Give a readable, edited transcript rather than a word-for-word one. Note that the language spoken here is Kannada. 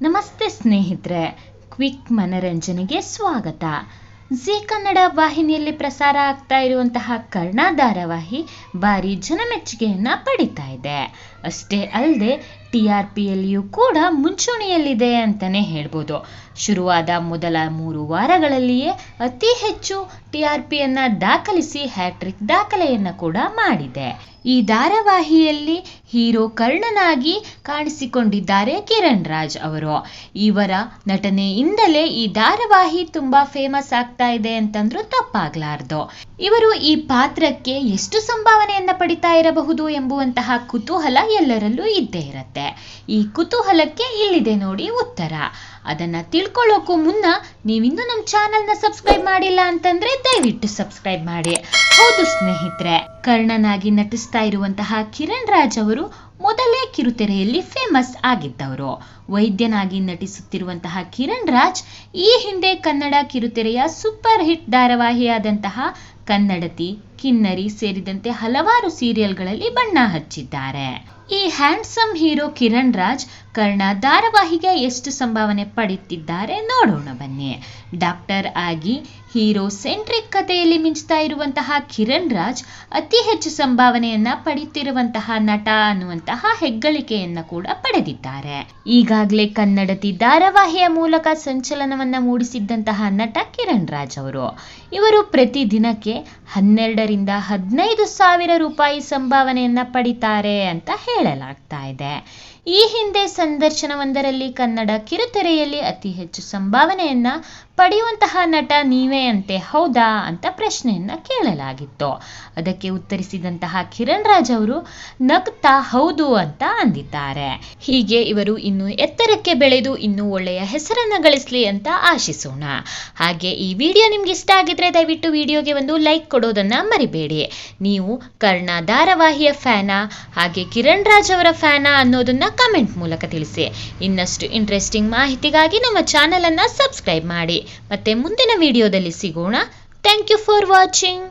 ನಮಸ್ತೆ ಸ್ನೇಹಿತರೆ, ಕ್ವಿಕ್ ಮನರಂಜನೆಗೆ ಸ್ವಾಗತ. ಜಿ ಕನ್ನಡ ವಾಹಿನಿಯಲ್ಲಿ ಪ್ರಸಾರ ಆಗ್ತಾ ಇರುವಂತಹ ಕರ್ಣ ಧಾರಾವಾಹಿ ಭಾರಿ ಜನಮೆಚ್ಚುಗೆಯನ್ನ ಪಡಿತಾ ಇದೆ. ಅಷ್ಟೇ ಅಲ್ಲದೆ TRPಯಲ್ಲಿಯೂ ಕೂಡ ಮುಂಚೂಣಿಯಲ್ಲಿದೆ ಅಂತಾನೆ ಹೇಳ್ಬೋದು. ಶುರುವಾದ ಮೊದಲ 3 ವಾರಗಳಲ್ಲಿಯೇ ಅತಿ ಹೆಚ್ಚು TRPಯನ್ನ ದಾಖಲಿಸಿ ಹ್ಯಾಟ್ರಿಕ್ ದಾಖಲೆಯನ್ನ ಕೂಡ ಮಾಡಿದೆ. ಈ ಧಾರಾವಾಹಿಯಲ್ಲಿ ಹೀರೋ ಕರ್ಣನಾಗಿ ಕಾಣಿಸಿಕೊಂಡಿದ್ದಾರೆ ಕಿರಣ್ ರಾಜ್ ಅವರು. ಇವರ ನಟನೆಯಿಂದಲೇ ಈ ಧಾರಾವಾಹಿ ತುಂಬಾ ಫೇಮಸ್ ಆಗ್ತಾ ಇದೆ ಅಂತಂದ್ರೂ ತಪ್ಪಾಗ್ಲಾರ್ದು. ಇವರು ಈ ಪಾತ್ರಕ್ಕೆ ಎಷ್ಟು ಸಂಭಾವನೆಯನ್ನ ಪಡಿತಾ ಇರಬಹುದು ಎಂಬುವಂತಹ ಕುತೂಹಲ ಎಲ್ಲರಲ್ಲೂ ಇದ್ದೇ ಇರತ್ತೆ. ಈ ಕುತೂಹಲಕ್ಕೆ ಇಲ್ಲಿದೆ ನೋಡಿ ಉತ್ತರ. ಅದನ್ನ ತಿಳ್ಕೊಳ್ಳೋಕ್ಕೂ ಮುನ್ನ ನೀವಿನ್ನೂ ನಮ್ಮ ಚಾನೆಲ್ನ ಸಬ್ಸ್ಕ್ರೈಬ್ ಮಾಡಿಲ್ಲ ಅಂತಂದ್ರೆ ದಯವಿಟ್ಟು ಸಬ್ಸ್ಕ್ರೈಬ್ ಮಾಡಿ. ಹೌದು ಸ್ನೇಹಿತರೆ, ಕರ್ಣನಾಗಿ ನಟಿಸ್ತಾ ಇರುವಂತಹ ಕಿರಣ್ ರಾಜ್ ಅವರು ಮೊದಲೇ ಕಿರುತೆರೆಯಲ್ಲಿ ಫೇಮಸ್ ಆಗಿದ್ದವರು. ವೈದ್ಯನಾಗಿ ನಟಿಸುತ್ತಿರುವಂತಹ ಕಿರಣ್ ರಾಜ್ ಈ ಹಿಂದೆ ಕನ್ನಡ ಕಿರುತೆರೆಯ ಸೂಪರ್ ಹಿಟ್ ಧಾರಾವಾಹಿಯಾದಂತಹ ಕನ್ನಡತಿ, ಕಿನ್ನರಿ ಸೇರಿದಂತೆ ಹಲವಾರು ಸೀರಿಯಲ್ಗಳಲ್ಲಿ ಬಣ್ಣ ಹಚ್ಚಿದ್ದಾರೆ. ಈ ಹ್ಯಾಂಡ್ಸಮ್ ಹೀರೋ ಕಿರಣ್ ರಾಜ್ ಕರ್ಣ ಧಾರಾವಾಹಿಗೆ ಎಷ್ಟು ಸಂಭಾವನೆ ಪಡೆಯುತ್ತಿದ್ದಾರೆ ನೋಡೋಣ ಬನ್ನಿ. ಡಾಕ್ಟರ್ ಆಗಿ ಹೀರೋ ಸೆಂಟ್ರಿಕ್ ಕಥೆಯಲ್ಲಿ ಮಿಂಚ್ತಾ ಇರುವಂತಹ ಕಿರಣ್ ರಾಜ್ ಅತಿ ಹೆಚ್ಚು ಸಂಭಾವನೆಯನ್ನ ಪಡೆಯುತ್ತಿರುವಂತಹ ನಟ ಅನ್ನುವಂತಹ ಹೆಗ್ಗಳಿಕೆಯನ್ನ ಕೂಡ ಪಡೆದಿದ್ದಾರೆ. ಈಗಾಗಲೇ ಕನ್ನಡತಿ ಧಾರಾವಾಹಿಯ ಮೂಲಕ ಸಂಚಲನವನ್ನ ಮೂಡಿಸಿದ್ದಂತಹ ನಟ ಕಿರಣ್ ರಾಜ್ ಅವರು. ಇವರು ಪ್ರತಿ ದಿನಕ್ಕೆ 12 ರಿಂದ 15 ಸಾವಿರ ರೂಪಾಯಿ ಸಂಭಾವನೆಯನ್ನ ಪಡಿತಾರೆ ಅಂತ ಹೇಳಲಾಗ್ತಾ ಇದೆ. ಈ ಹಿಂದೆ ಸಂದರ್ಶನವೊಂದರಲ್ಲಿ ಕನ್ನಡ ಕಿರುತೆರೆಯಲ್ಲಿ ಅತಿ ಹೆಚ್ಚು ಸಂಭಾವನೆಯನ್ನ ಪಡೆಯುವಂತಹ ನಟ ನೀವೇ ಅಂತೆ ಹೌದಾ ಅಂತ ಪ್ರಶ್ನೆಯನ್ನ ಕೇಳಲಾಗಿತ್ತು. ಅದಕ್ಕೆ ಉತ್ತರಿಸಿದಂತಹ ಕಿರಣ್ ರಾಜ್ ಅವರು ನಗ್ತಾ ಹೌದು ಅಂತ ಅಂದಿದ್ದಾರೆ. ಹೀಗೆ ಇವರು ಇನ್ನು ಎತ್ತರಕ್ಕೆ ಬೆಳೆದು ಇನ್ನೂ ಒಳ್ಳೆಯ ಹೆಸರನ್ನ ಗಳಿಸಲಿ ಅಂತ ಆಶಿಸೋಣ. ಹಾಗೆ ಈ ವಿಡಿಯೋ ನಿಮ್ಗೆ ಇಷ್ಟ ಆಗಿದ್ರೆ ದಯವಿಟ್ಟು ವಿಡಿಯೋಗೆ ಒಂದು ಲೈಕ್ ಕೊಡೋದನ್ನ ಮರಿಬೇಡಿ. ನೀವು ಕರ್ಣ ಧಾರಾವಾಹಿಯ ಫ್ಯಾನಾ ಹಾಗೆ ಕಿರಣ್ ರಾಜ್ ಅವರ ಫ್ಯಾನಾ ಅನ್ನೋದನ್ನ ಕಮೆಂಟ್ ಮೂಲಕ ತಿಳಿಸಿ. ಇನ್ನಷ್ಟು ಇಂಟ್ರೆಸ್ಟಿಂಗ್ ಮಾಹಿತಿಗಾಗಿ ನಮ್ಮ ಚಾನೆಲ್ ಅನ್ನ ಸಬ್ಸ್ಕ್ರೈಬ್ ಮಾಡಿ. ಮತ್ತೆ ಮುಂದಿನ ವಿಡಿಯೋದಲ್ಲಿ ಸಿಗೋಣ. Thank you for watching.